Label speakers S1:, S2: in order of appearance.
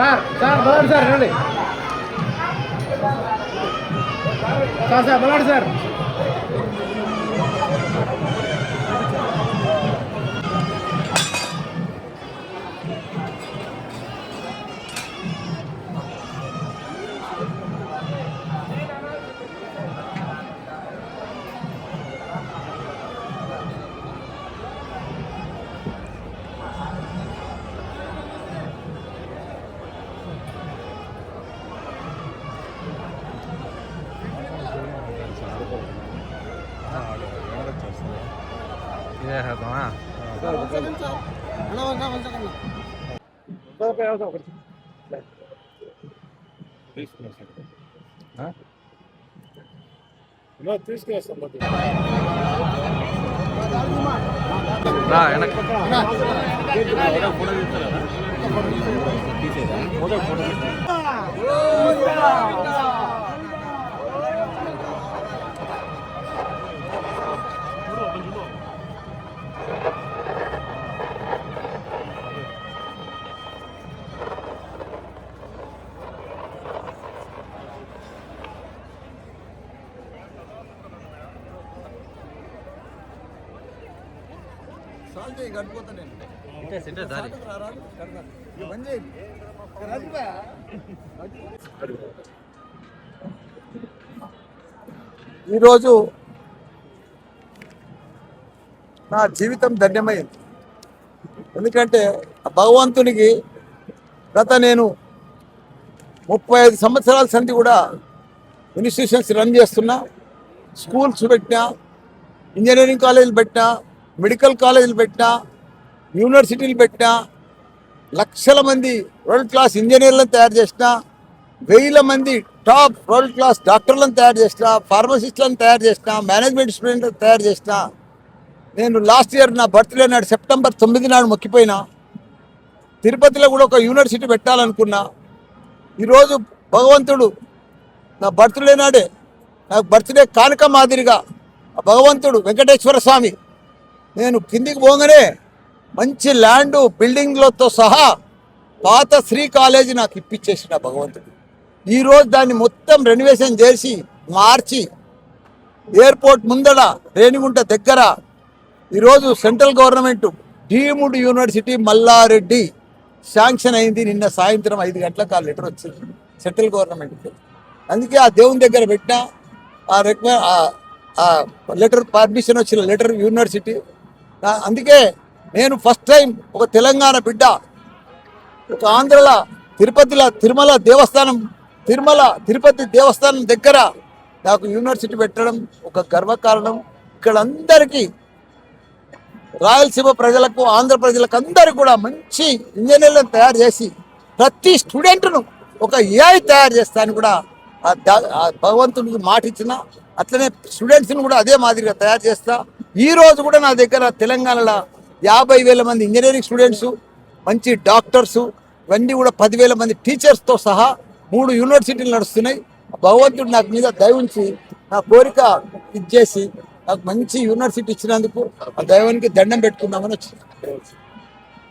S1: Sir బలాడు sir రండి sir బలాడు sir
S2: ఈరోజు నా జీవితం ధన్యమైంది. ఎందుకంటే భగవంతునికి గత నేను 35 సంవత్సరాల సంది కూడా ఇన్స్టిట్యూషన్స్ రన్ చేస్తున్నా. స్కూల్స్ పెట్టినా, ఇంజనీరింగ్ కాలేజీలు పెట్టినా, మెడికల్ కాలేజీలు పెట్టినా, యూనివర్సిటీలు పెట్టినా, లక్షల మంది వరల్డ్ క్లాస్ ఇంజనీర్లను తయారు చేసిన, 1000 మంది టాప్ వరల్డ్ క్లాస్ డాక్టర్లను తయారు చేసిన, ఫార్మసిస్టులను తయారు చేసిన, మేనేజ్మెంట్ స్టూడెంట్లను తయారు చేసిన. నేను లాస్ట్ ఇయర్ నా బర్త్డే నాడు సెప్టెంబర్ 9 నాడు మొక్కిపోయినా. తిరుపతిలో కూడా ఒక యూనివర్సిటీ పెట్టాలనుకున్నా. ఈరోజు భగవంతుడు నా బర్త్డే నాడే నాకు బర్త్డే కానుక మాదిరిగా భగవంతుడు వెంకటేశ్వర స్వామి నేను కిందికి పోగానే మంచి ల్యాండు బిల్డింగ్లతో సహా పాత శ్రీ కాలేజీ నాకు ఇప్పించేసిన భగవంతుడు. ఈరోజు దాన్ని మొత్తం రెనోవేషన్ చేసి మార్చి ఎయిర్పోర్ట్ ముందడ రేణిగుంట దగ్గర ఈరోజు central government deemed university Mallareddy sanction అయింది. నిన్న సాయంత్రం 5 గంటలకు ఆ లెటర్ వచ్చింది సెంట్రల్ గవర్నమెంట్. అందుకే ఆ దేవుని దగ్గర పెట్టిన ఆ లెటర్ పర్మిషన్ వచ్చిన లెటర్ యూనివర్సిటీ. అందుకే నేను ఫస్ట్ టైం ఒక తెలంగాణ బిడ్డ ఒక ఆంధ్రలో తిరుపతి దేవస్థానం దగ్గర నాకు యూనివర్సిటీ పెట్టడం ఒక గర్వకారణం. ఇక్కడ అందరికీ రాయలసీమ ప్రజలకు, ఆంధ్ర ప్రజలకు అందరికీ కూడా మంచి ఇంజనీర్లను తయారు చేసి ప్రతి స్టూడెంట్ను ఒక ఏఐ తయారు చేస్తాను కూడా భగవంతుడికి మాట ఇచ్చిన. అట్లనే స్టూడెంట్స్ని కూడా అదే మాదిరిగా తయారు చేస్తా. ఈరోజు కూడా నా దగ్గర తెలంగాణలో 50,000 మంది ఇంజనీరింగ్ స్టూడెంట్స్, మంచి డాక్టర్సు, ఇవన్నీ కూడా 10,000 మంది టీచర్స్తో సహా 3 యూనివర్సిటీలు నడుస్తున్నాయి. భగవంతుడు నాకు మీద దయ ఉంచి నా కోరిక ఇచ్చేసి నాకు మంచి యూనివర్సిటీ ఇచ్చినందుకు ఆ దైవానికి దండం పెట్టుకుందామని వచ్చింది.